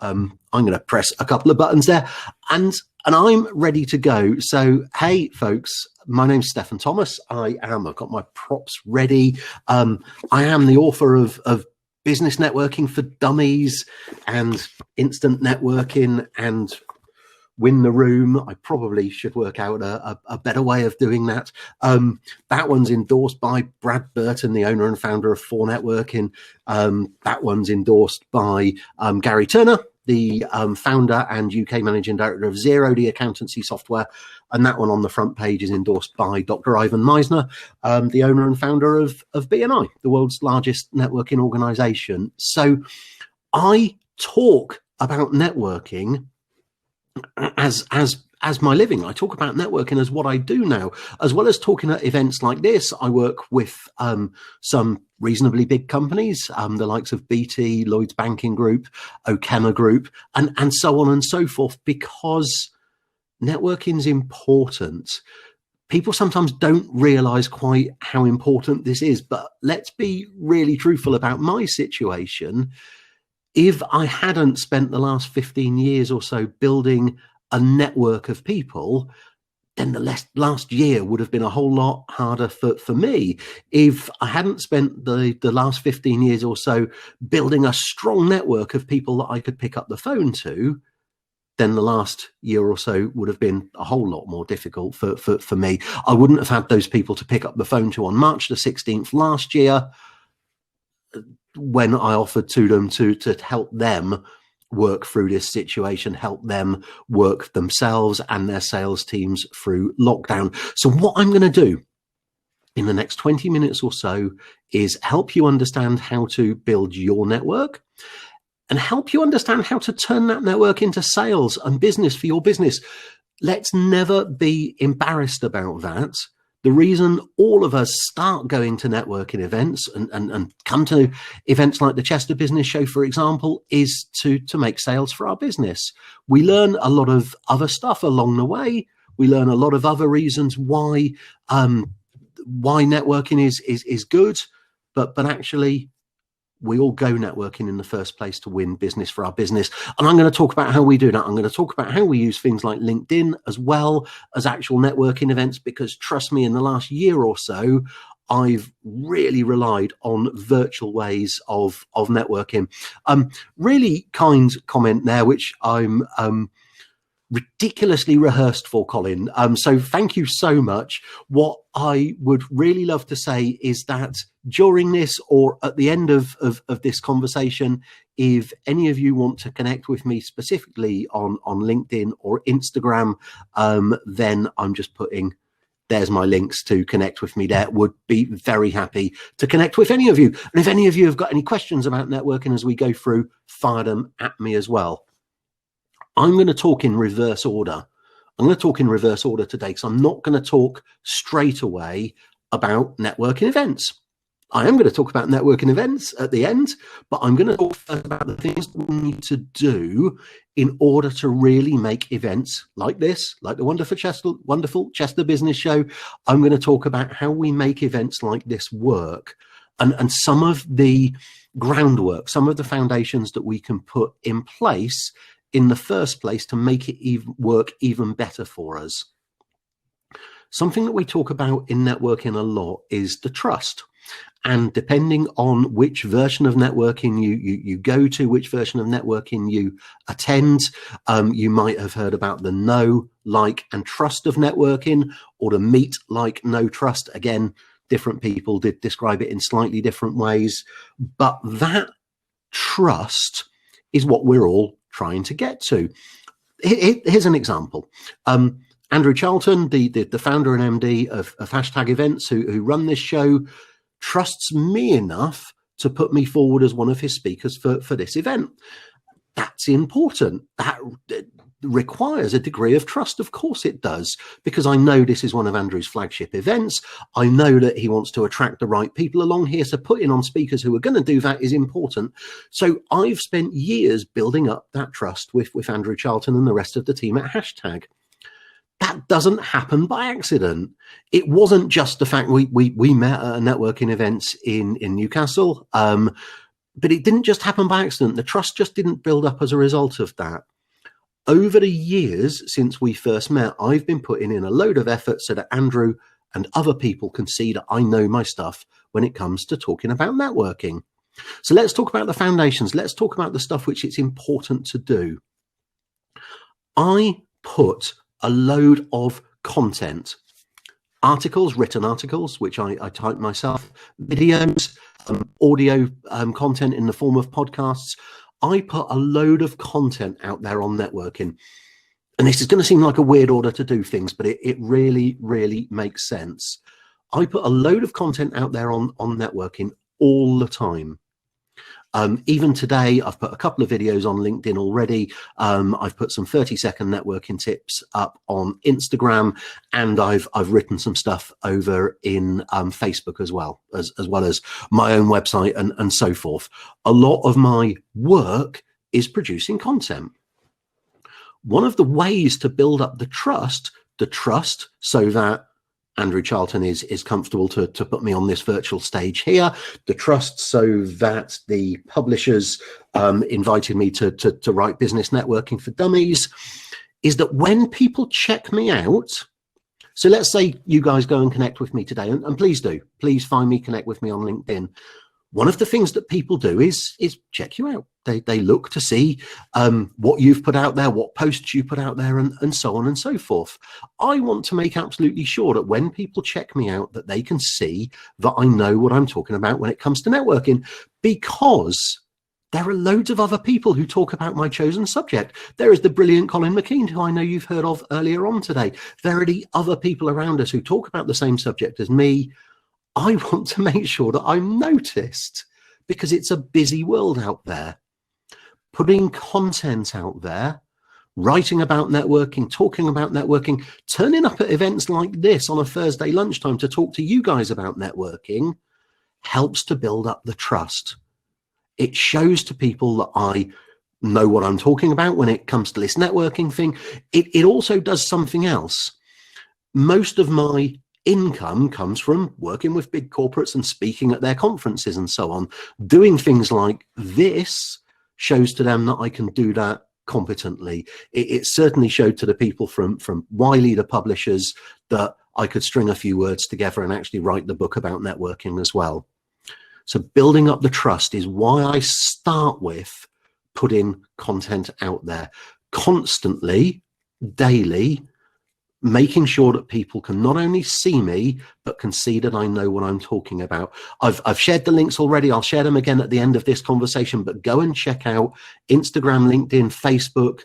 I'm going to press a couple of buttons there, and I'm ready to go. So, hey, folks, my name's Stefan Thomas. I've got my props ready. I am the author of Business Networking for Dummies and Instant Networking and Win the Room. I probably should work out a better way of doing that. That one's endorsed by Brad Burton, the owner and founder of 4Networking. That one's endorsed by Gary Turner, the founder and UK managing director of Zero, the accountancy software. And that one on the front page is endorsed by Dr. Ivan Meisner, the owner and founder of BNI, the world's largest networking organization. So I talk about networking as my living. I talk about networking as what I do now, as well as talking at events like this. I work with some reasonably big companies, the likes of BT, Lloyds Banking Group, Okema Group, and so on and so forth, because networking is important. People sometimes don't realize quite how important this is, but let's be really truthful about my situation. If I hadn't spent the last 15 years or so building a network of people, then the last year would have been a whole lot harder for me. If I hadn't spent the last 15 years or so building a strong network of people that I could pick up the phone to, then the last year or so would have been a whole lot more difficult for me. I wouldn't have had those people to pick up the phone to on March the 16th last year, when I offered to them to help them work through this situation, help them work themselves and their sales teams through lockdown. So what I'm going to do in the next 20 minutes or so is help you understand how to build your network and help you understand how to turn that network into sales and business for your business. Let's never be embarrassed about that. The reason all of us start going to networking events and come to events like the Chester Business Show, for example, is to make sales for our business. We learn a lot of other stuff along the way. We learn a lot of other reasons why networking is good, but actually we all go networking in the first place to win business for our business. And I'm going to talk about how we do that. I'm going to talk about how we use things like LinkedIn as well as actual networking events, because trust me, in the last year or so, I've really relied on virtual ways of networking. Really kind comment there, which I'm ridiculously rehearsed for, Colin. So thank you so much. What I would really love to say is that during this or at the end of this conversation, if any of you want to connect with me specifically on LinkedIn or Instagram, then I'm just putting, there's my links to connect with me there. Would be very happy to connect with any of you. And if any of you have got any questions about networking as we go through, fire them at me as well. I'm going to talk in reverse order. I'm going to talk in reverse order today, because I'm not going to talk straight away about networking events. I am going to talk about networking events at the end, but I'm going to talk first about the things we need to do in order to really make events like this, like the wonderful Chester Business Show. I'm going to talk about how we make events like this work, and some of the groundwork, some of the foundations that we can put in place in the first place to make it work even better for us. Something that we talk about in networking a lot is the trust. And depending on which version of networking you go to, which version of networking you attend, you might have heard about the know, like, and trust of networking, or the meet, like, know, trust. Again, different people did describe it in slightly different ways. But that trust is what we're all trying to get to. Here's an example. Andrew Charlton, the founder and MD of Hashtag Events, who run this show, trusts me enough to put me forward as one of his speakers for this event. That's important. That requires a degree of trust. Of course it does, because I know this is one of Andrew's flagship events. I know that he wants to attract the right people along here, so putting on speakers who are going to do that is important. So I've spent years building up that trust with Andrew Charlton and the rest of the team at Hashtag. That doesn't happen by accident. It wasn't just the fact we met at a networking event in Newcastle. But it didn't just happen by accident. The trust just didn't build up as a result of that. Over the years since we first met, I've been putting in a load of effort so that Andrew and other people can see that I know my stuff when it comes to talking about networking. So let's talk about the foundations. Let's talk about the stuff which it's important to do. I put a load of content, articles, written articles, which I type myself, videos, audio content in the form of podcasts. I put a load of content out there on networking. And this is going to seem like a weird order to do things, but it really, really makes sense. I put a load of content out there on networking all the time. Even today, I've put a couple of videos on LinkedIn already. I've put some 30-second networking tips up on Instagram, and I've written some stuff over in Facebook as well as my own website and so forth. A lot of my work is producing content. One of the ways to build up the trust so that Andrew Charlton is comfortable to put me on this virtual stage here, the trust so that the publishers invited me to write Business Networking for Dummies, is that when people check me out, so let's say you guys go and connect with me today, and please do, please find me, connect with me on LinkedIn. One of the things that people do is check you out. They look to see what you've put out there, what posts you put out there, and so on and so forth. I want to make absolutely sure that when people check me out, that they can see that I know what I'm talking about when it comes to networking, because there are loads of other people who talk about my chosen subject. There is the brilliant Colin McKean, who I know you've heard of earlier on today. There are the other people around us who talk about the same subject as me. I want to make sure that I'm noticed, because it's a busy world out there. Putting content out there, writing about networking, talking about networking, turning up at events like this on a Thursday lunchtime to talk to you guys about networking helps to build up the trust. It shows to people that I know what I'm talking about when it comes to this networking thing. It also does something else. Most of my income comes from working with big corporates and speaking at their conferences and so on. Doing things like this shows to them that I can do that competently. It certainly showed to the people from Wiley, the publishers, that I could string a few words together and actually write the book about networking as well. So building up the trust is why I start with putting content out there constantly, daily, making sure that people can not only see me, but can see that I know what I'm talking about. I've shared the links already. I'll share them again at the end of this conversation, but go and check out Instagram, LinkedIn, Facebook,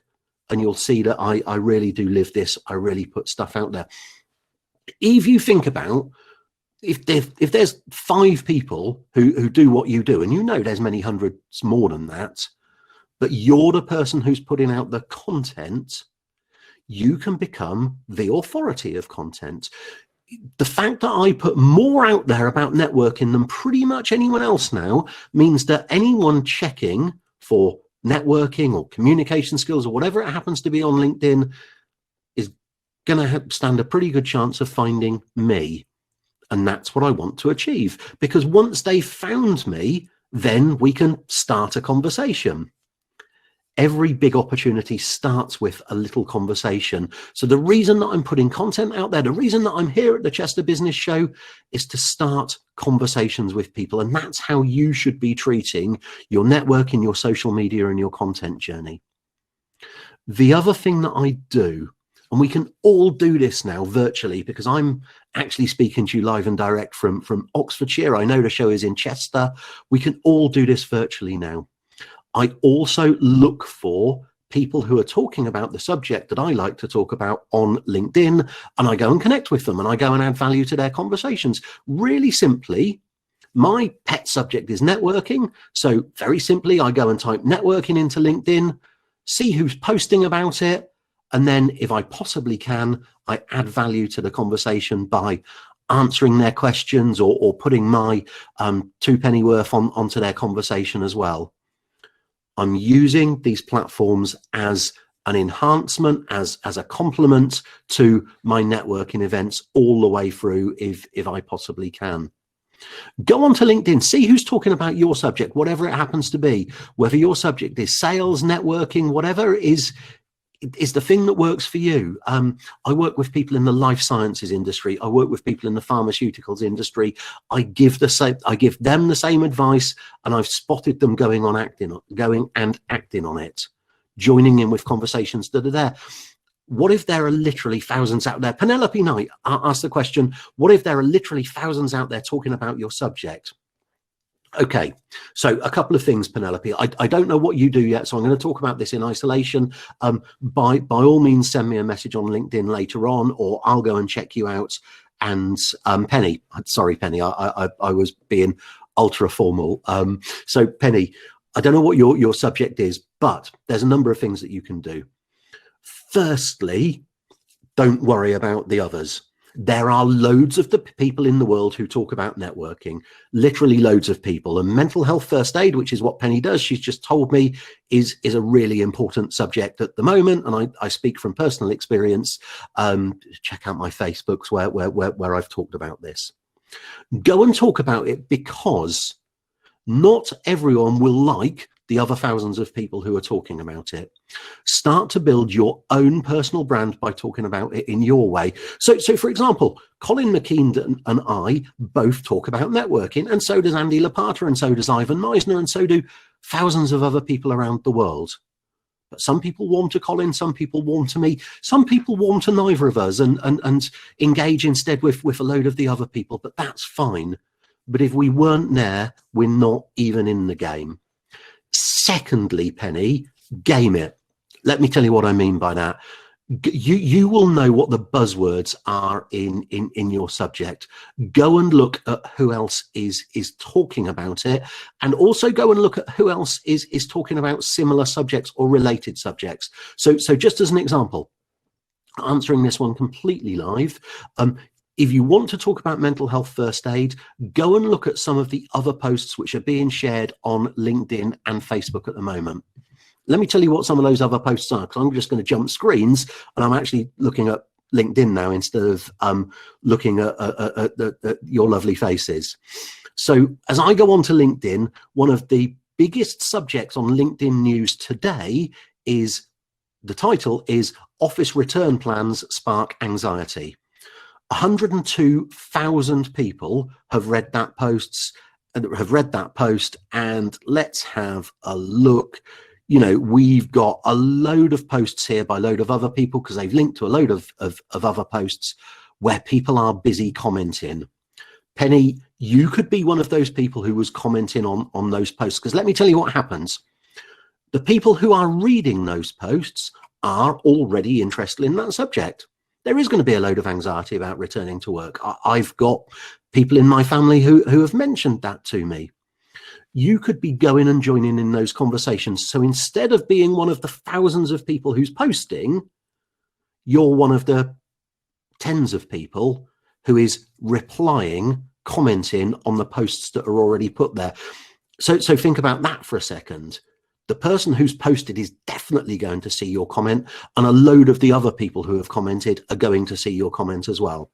and you'll see that I really do live this. I really put stuff out there. If you think about, if there's 5 people who do what you do, and you know there's many hundreds more than that, but you're the person who's putting out the content, you can become the authority of content. The fact that I put more out there about networking than pretty much anyone else now means that anyone checking for networking or communication skills or whatever it happens to be on LinkedIn is going to stand a pretty good chance of finding me. And that's what I want to achieve, because once they've found me, then we can start a conversation. Every big opportunity starts with a little conversation. So the reason that I'm putting content out there, the reason that I'm here at the Chester Business Show, is to start conversations with people. And that's how you should be treating your networking, your social media, and your content journey. The other thing that I do, and we can all do this now virtually, because I'm actually speaking to you live and direct from Oxfordshire. I know the show is in Chester. We can all do this virtually now. I also look for people who are talking about the subject that I like to talk about on LinkedIn, and I go and connect with them, and I go and add value to their conversations. Really simply, my pet subject is networking. So very simply, I go and type networking into LinkedIn, see who's posting about it, and then if I possibly can, I add value to the conversation by answering their questions or putting my 2 penny worth onto their conversation as well. I'm using these platforms as an enhancement, as a complement to my networking events all the way through if I possibly can. Go onto LinkedIn, see who's talking about your subject, whatever it happens to be, whether your subject is sales, networking, whatever it is the thing that works for you. I work with people in the life sciences industry. I work with people in the pharmaceuticals industry. I give them the same advice, and I've spotted them going and acting on it, joining in with conversations that are there. What if there are literally thousands out there? Penelope Knight asked the question, what if there are literally thousands out there talking about your subject? Okay, so a couple of things, Penelope. I don't know what you do yet, so I'm going to talk about this in isolation. By all means, send me a message on LinkedIn later on, or I'll go and check you out. And Penny, sorry, Penny, I was being ultra formal. So Penny, I don't know what your subject is, but there's a number of things that you can do. Firstly, don't worry about the others. There are loads of the people in the world who talk about networking, literally loads of people. And mental health first aid, which is what Penny does, she's just told me, is a really important subject at the moment. And I speak from personal experience. Check out my Facebooks where I've talked about this. Go and talk about it, because not everyone will like the other thousands of people who are talking about it. Start to build your own personal brand by talking about it in your way. So for example, Colin McKean and I both talk about networking, and so does Andy Lapata, and so does Ivan Meisner, and so do thousands of other people around the world. But some people warm to Colin, some people warm to me, some people warm to neither of us and engage instead with a load of the other people, but that's fine. But if we weren't there, we're not even in the game. Secondly, Penny, game it. Let me tell you what I mean by that. You will know what the buzzwords are in your subject. Go and look at who else is talking about it, and also go and look at who else is talking about similar subjects or related subjects. So just as an example, answering this one completely live, if you want to talk about mental health first aid, go and look at some of the other posts which are being shared on LinkedIn and Facebook at the moment. Let me tell you what some of those other posts are, because I'm just going to jump screens, and I'm actually looking at LinkedIn now instead of looking at your lovely faces. So as I go on to LinkedIn, one of the biggest subjects on LinkedIn news today is, the title is Office Return Plans Spark Anxiety. 102,000 people have read that post, and let's have a look. You know, we've got a load of posts here by a load of other people, because they've linked to a load of other posts where people are busy commenting. Penny, you could be one of those people who was commenting on those posts, because let me tell you what happens. The people who are reading those posts are already interested in that subject. There is going to be a load of anxiety about returning to work. I've got people in my family who have mentioned that to me. You could be going and joining in those conversations. So instead of being one of the thousands of people who's posting, you're one of the tens of people who is replying, commenting on the posts that are already put there. So think about that for a second. The person who's posted is definitely going to see your comment, and a load of the other people who have commented are going to see your comment as well.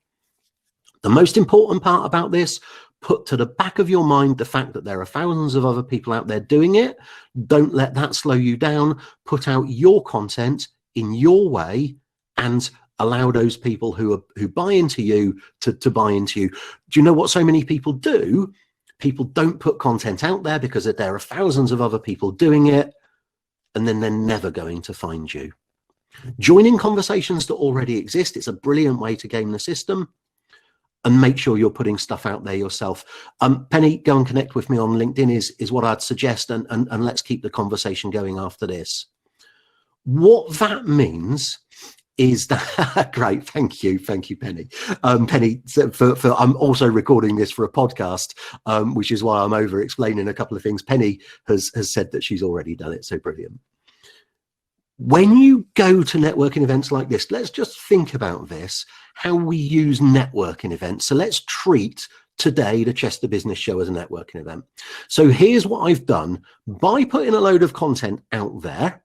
The most important part about this, put to the back of your mind the fact that there are thousands of other people out there doing it. Don't let that slow you down. Put out your content in your way, and allow those people who buy into you to buy into you. Do you know what so many people do? People don't put content out there because there are thousands of other people doing it, and then they're never going to find you. Joining conversations that already exist, it's a brilliant way to game the system, and make sure you're putting stuff out there yourself. Penny, go and connect with me on LinkedIn is what I'd suggest, and let's keep the conversation going after this. What that means is that great. Thank you, Penny. Penny, I'm also recording this for a podcast, which is why I'm over explaining a couple of things. Penny has said that she's already done it, so brilliant. When you go to networking events like this, let's just think about this, how we use networking events. So let's treat today the Chester Business Show as a networking event. So here's what I've done by putting a load of content out there.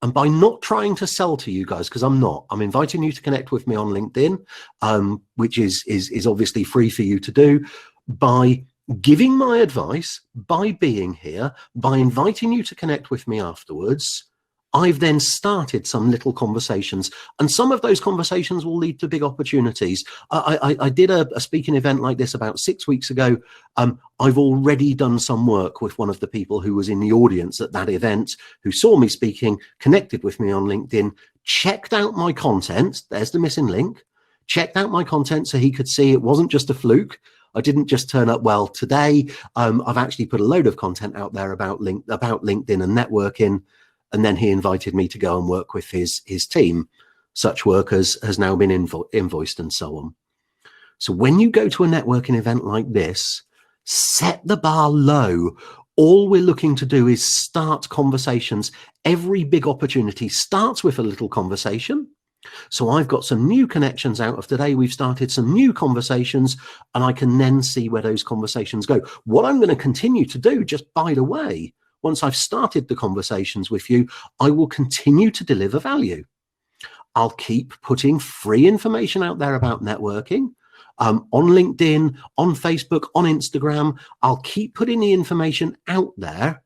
And by not trying to sell to you guys, because I'm inviting you to connect with me on LinkedIn, which is obviously free for you to do. by giving my advice, by being here, by inviting you to connect with me afterwards, I've then started some little conversations, and some of those conversations will lead to big opportunities. I did a speaking event like this about 6 weeks ago. I've already done some work with one of the people who was in the audience at that event, who saw me speaking, connected with me on LinkedIn, checked out my content. There's the missing link. Checked out my content so he could see it wasn't just a fluke. I didn't just turn up. Well, today I've actually put a load of content out there about LinkedIn and networking. And then he invited me to go and work with his team. Such work has now been invoiced and so on. So when you go to a networking event like this, set the bar low. All we're looking to do is start conversations. Every big opportunity starts with a little conversation. So I've got some new connections out of today. We've started some new conversations, and I can then see where those conversations go. What I'm going to continue to do, just by the way, once I've started the conversations with you, I will continue to deliver value. I'll keep putting free information out there about networking on LinkedIn, on Facebook, on Instagram. I'll keep putting the information out there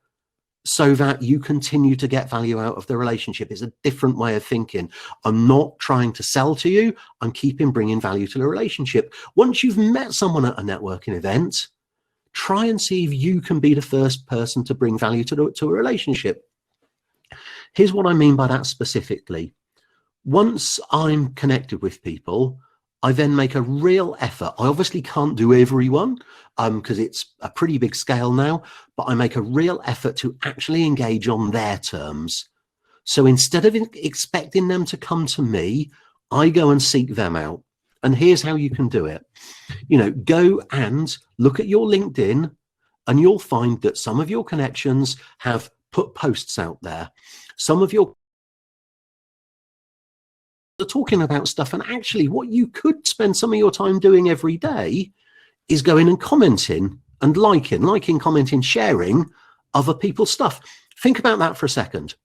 so that you continue to get value out of the relationship. It's a different way of thinking. I'm not trying to sell to you. I'm keeping bringing value to the relationship. Once you've met someone at a networking event, try and see if you can be the first person to bring value to a relationship. Here's what I mean by that specifically. Once I'm connected with people, I then make a real effort. I obviously can't do everyone because it's a pretty big scale now, but I make a real effort to actually engage on their terms. So instead of expecting them to come to me, I go and seek them out. And here's how you can do it. Go and look at your LinkedIn, and you'll find that some of your connections have put posts out there. Some of your are talking about stuff, and actually what you could spend some of your time doing every day is going and commenting and liking, commenting, sharing other people's stuff. Think about that for a second.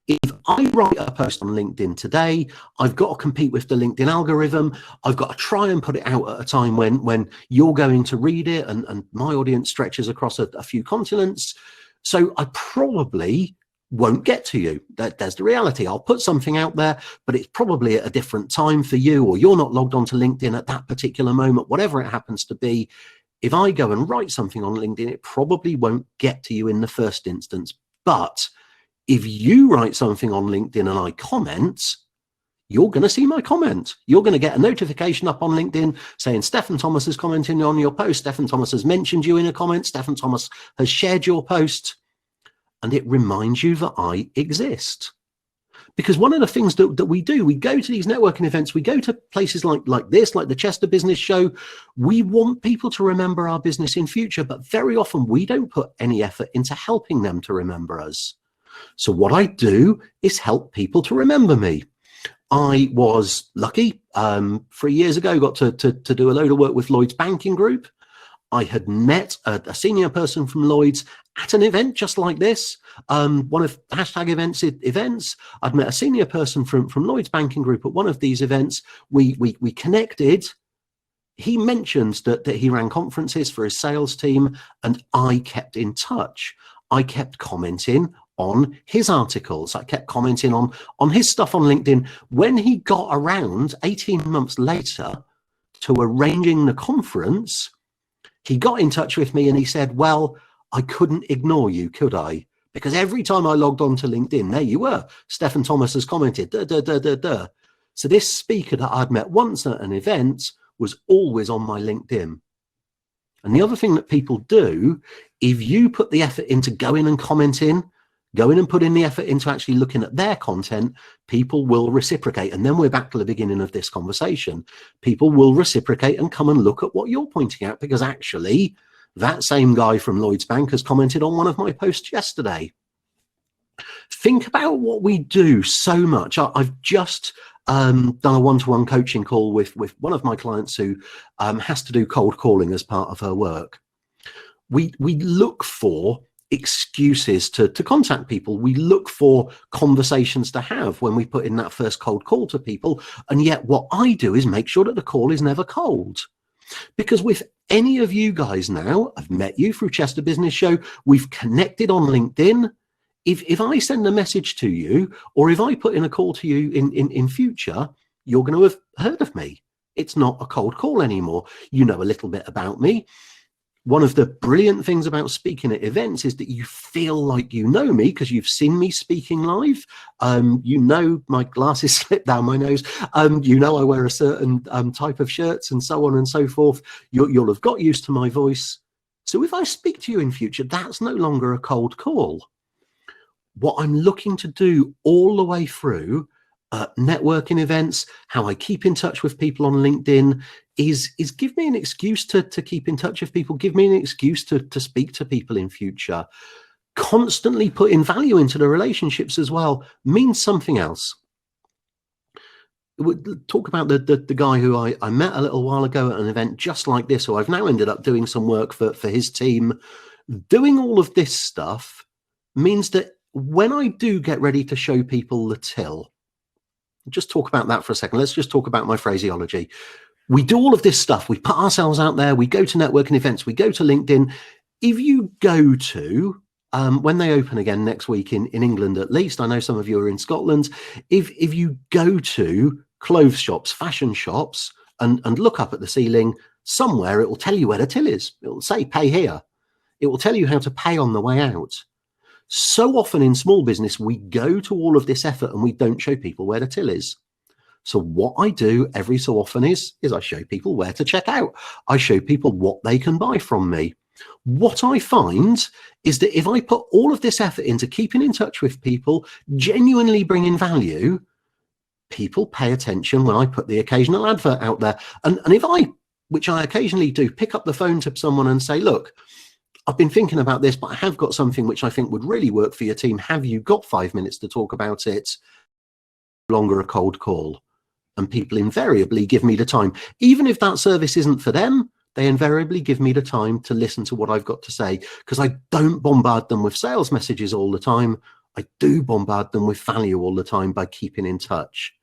If I write a post on LinkedIn today, I've got to compete with the LinkedIn algorithm. I've got to try and put it out at a time when you're going to read it, and my audience stretches across a few continents. So I probably won't get to you. There's the reality. I'll put something out there, but it's probably at a different time for you, or you're not logged onto LinkedIn at that particular moment, whatever it happens to be. If I go and write something on LinkedIn, it probably won't get to you in the first instance. But if you write something on LinkedIn and I comment, you're going to see my comment. You're going to get a notification up on LinkedIn saying Stefan Thomas is commenting on your post. Stefan Thomas has mentioned you in a comment. Stefan Thomas has shared your post. And it reminds you that I exist. Because one of the things that we do, we go to these networking events, we go to places like this, like the Chester Business Show. We want people to remember our business in future, but very often we don't put any effort into helping them to remember us. So what I do is help people to remember me. I was lucky, 3 years ago, got to do a load of work with Lloyds Banking Group. I had met a senior person from Lloyds at an event just like this, one of #events. I'd met a senior person from Lloyds Banking Group at one of these events. We connected. He mentioned that he ran conferences for his sales team, and I kept in touch. I kept commenting on his articles. I kept commenting on his stuff on LinkedIn. When he got around 18 months later to arranging the conference, he got in touch with me and he said, well, I couldn't ignore you, could I? Because every time I logged on to LinkedIn, there you were. Stefan Thomas has commented, So this speaker that I'd met once at an event was always on my LinkedIn. And the other thing that people do, if you put the effort into going and commenting, going and putting the effort into actually looking at their content, people will reciprocate. And then we're back to the beginning of this conversation. People will reciprocate and come and look at what you're pointing out, because actually that same guy from Lloyds Bank has commented on one of my posts yesterday. Think about what we do so much. I've just done a one-to-one coaching call with one of my clients who has to do cold calling as part of her work. We look for excuses to contact people. We look for conversations to have when we put in that first cold call to people. And yet what I do is make sure that the call is never cold. Because with any of you guys now, I've met you through Chester Business Show, we've connected on LinkedIn. If I send a message to you, or if I put in a call to you in future, you're going to have heard of me. It's not a cold call anymore. You know a little bit about me. One of the brilliant things about speaking at events is that you feel like you know me because you've seen me speaking live. You know my glasses slip down my nose. You know I wear a certain type of shirts and so on and so forth. You'll have got used to my voice. So if I speak to you in future, that's no longer a cold call. What I'm looking to do all the way through networking events, how I keep in touch with people on LinkedIn, is give me an excuse to keep in touch with people, give me an excuse to speak to people in future. Constantly putting value into the relationships as well means something else. We'll talk about the guy who I met a little while ago at an event just like this, who I've now ended up doing some work for his team. Doing all of this stuff means that when I do get ready to show people the till, just talk about that for a second. Let's just talk about my phraseology. We do all of this stuff. We put ourselves out there. We go to networking events. We go to LinkedIn. If you go to, when they open again next week in England, at least, I know some of you are in Scotland. If you go to clothes shops, fashion shops, and look up at the ceiling, somewhere it will tell you where the till is. It will say pay here. It will tell you how to pay on the way out. So often in small business, we go to all of this effort and we don't show people where the till is. So what I do every so often is I show people where to check out. I show people what they can buy from me. What I find is that if I put all of this effort into keeping in touch with people, genuinely bringing value, people pay attention when I put the occasional advert out there. And if I, which I occasionally do, pick up the phone to someone and say, look, I've been thinking about this, but I have got something which I think would really work for your team. Have you got 5 minutes to talk about it? Longer a cold call. And people invariably give me the time. Even if that service isn't for them, they invariably give me the time to listen to what I've got to say, because I don't bombard them with sales messages all the time. I do bombard them with value all the time by keeping in touch.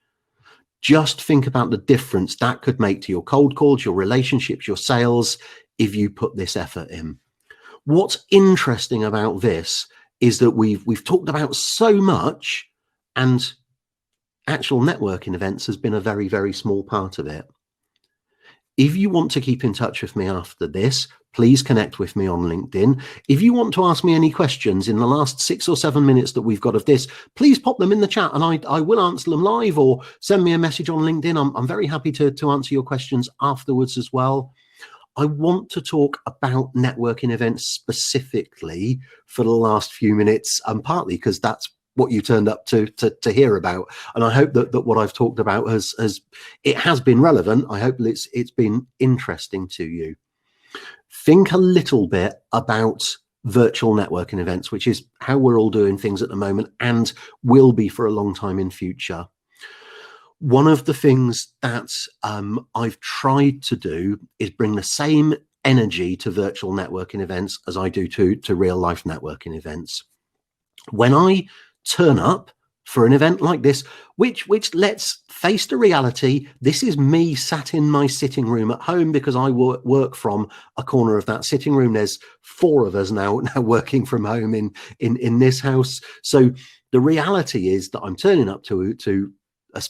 Just think about the difference that could make to your cold calls, your relationships, your sales, if you put this effort in. What's interesting about this is that we've talked about so much, and actual networking events has been a very, very small part of it. If you want to keep in touch with me after this, please connect with me on LinkedIn. If you want to ask me any questions in the last 6 or 7 minutes that we've got of this, please pop them in the chat and I will answer them live, or send me a message on LinkedIn. I'm very happy to answer your questions afterwards as well. I want to talk about networking events specifically for the last few minutes, and partly because that's what you turned up to hear about. And I hope that what I've talked about has been relevant. I hope it's been interesting to you. Think a little bit about virtual networking events, which is how we're all doing things at the moment and will be for a long time in future. One of the things that I've tried to do is bring the same energy to virtual networking events as I do to real life networking events. When I turn up for an event like this, which let's face the reality, this is me sat in my sitting room at home, because I work from a corner of that sitting room. There's 4 of us now working from home in this house. So the reality is that I'm turning up to a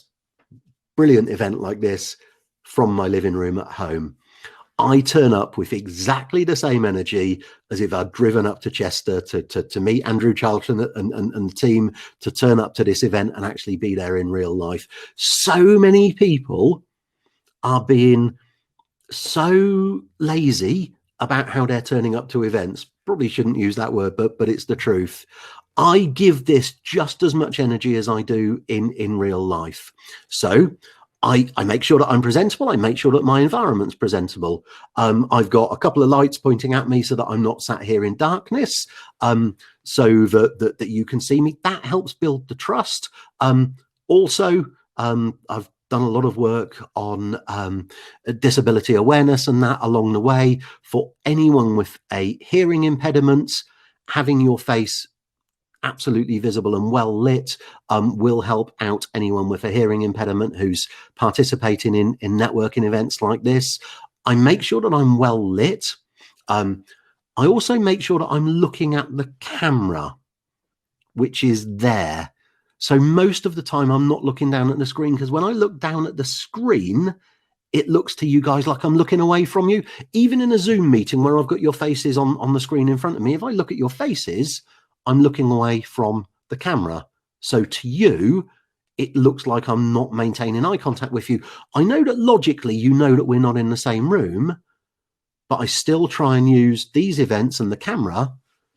brilliant event like this from my living room at home. I turn up with exactly the same energy as if I'd driven up to Chester to meet Andrew Charlton and the team, to turn up to this event and actually be there in real life. So many people are being so lazy about how they're turning up to events. Probably shouldn't use that word, but it's the truth. I give this just as much energy as I do in real life. So I make sure that I'm presentable. I make sure that my environment's presentable. I've got a couple of lights pointing at me so that I'm not sat here in darkness, so that you can see me. That helps build the trust. Also, I've done a lot of work on disability awareness and that along the way. For anyone with a hearing impediment, having your face absolutely visible and well lit will help out anyone with a hearing impediment who's participating in networking events like this. I make sure that I'm well lit. I also make sure that I'm looking at the camera, which is there. So most of the time I'm not looking down at the screen, because when I look down at the screen, it looks to you guys like I'm looking away from you. Even in a Zoom meeting where I've got your faces on the screen in front of me, if I look at your faces, I'm looking away from the camera. So to you, it looks like I'm not maintaining eye contact with you. I know that logically you know that we're not in the same room, but I still try and use these events and the camera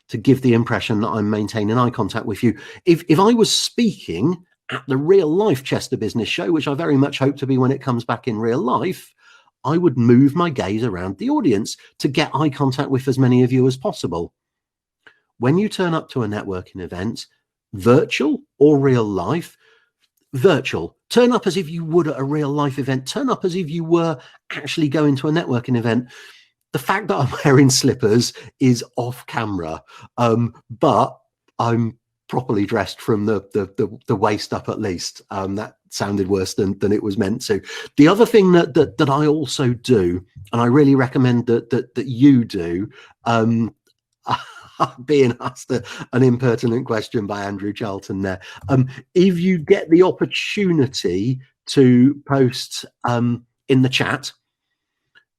to give the impression that I'm maintaining eye contact with you. If I was speaking at the real life Chester Business Show, which I very much hope to be when it comes back in real life, I would move my gaze around the audience to get eye contact with as many of you as possible. When you turn up to a networking event, virtual or real life, virtual, turn up as if you would at a real life event, turn up as if you were actually going to a networking event. The fact that I'm wearing slippers is off camera, but I'm properly dressed from the waist up at least. That sounded worse than it was meant to. The other thing that I also do, and I really recommend that you do, being asked an impertinent question by Andrew Charlton there. If you get the opportunity to post in the chat,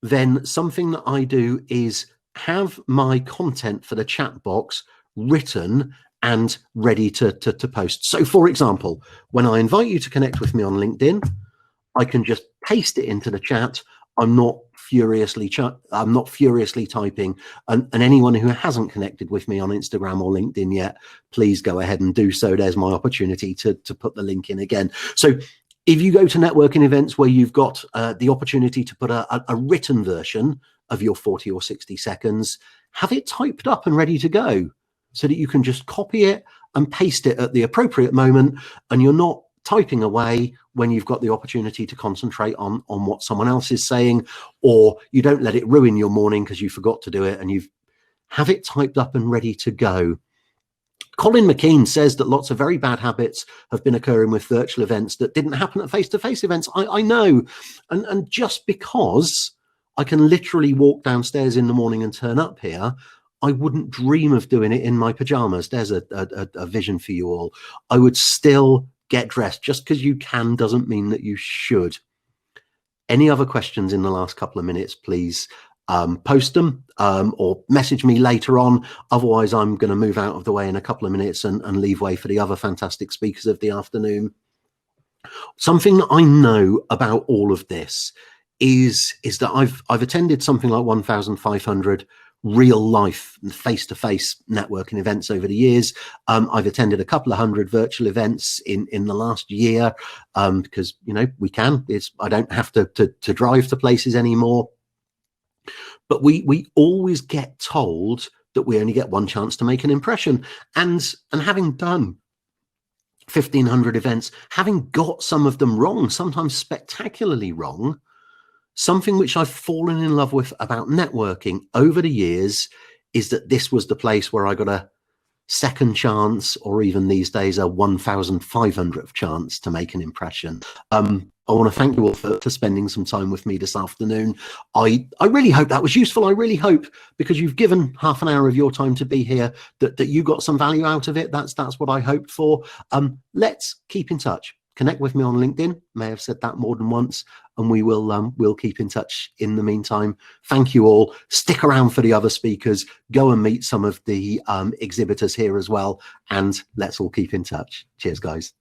then something that I do is have my content for the chat box written and ready to post. So for example, when I invite you to connect with me on LinkedIn, I can just paste it into the chat. I'm not furiously typing, and anyone who hasn't connected with me on Instagram or LinkedIn yet, please go ahead and do so. There's my opportunity to put the link in again. So if you go to networking events where you've got the opportunity to put a written version of your 40 or 60 seconds, have it typed up and ready to go so that you can just copy it and paste it at the appropriate moment, and you're not typing away when you've got the opportunity to concentrate on what someone else is saying, or you don't let it ruin your morning because you forgot to do it, and you've have it typed up and ready to go. Colin McKean says that lots of very bad habits have been occurring with virtual events that didn't happen at face-to-face events. I know, and just because I can literally walk downstairs in the morning and turn up here, I wouldn't dream of doing it in my pajamas. There's a vision for you all. I would still get dressed. Just because you can doesn't mean that you should. Any other questions in the last couple of minutes, please post them or message me later on. Otherwise, I'm going to move out of the way in a couple of minutes and leave way for the other fantastic speakers of the afternoon. Something that I know about all of this is that I've attended something like 1,500 real life face-to-face networking events over the years. I've attended a couple of hundred virtual events in the last year because, you know, we can. I don't have to drive to places anymore. But we always get told that we only get one chance to make an impression. And having done 1,500 events, having got some of them wrong, sometimes spectacularly wrong, something which I've fallen in love with about networking over the years is that this was the place where I got a second chance, or even these days, a 1,500th chance to make an impression. I want to thank you all for spending some time with me this afternoon. I really hope that was useful. I really hope, because you've given half an hour of your time to be here, that you got some value out of it. That's what I hoped for. Let's keep in touch. Connect with me on LinkedIn. May have said that more than once, and we'll keep in touch in the meantime. Thank you all. Stick around for the other speakers. Go and meet some of the exhibitors here as well, and let's all keep in touch. Cheers, guys.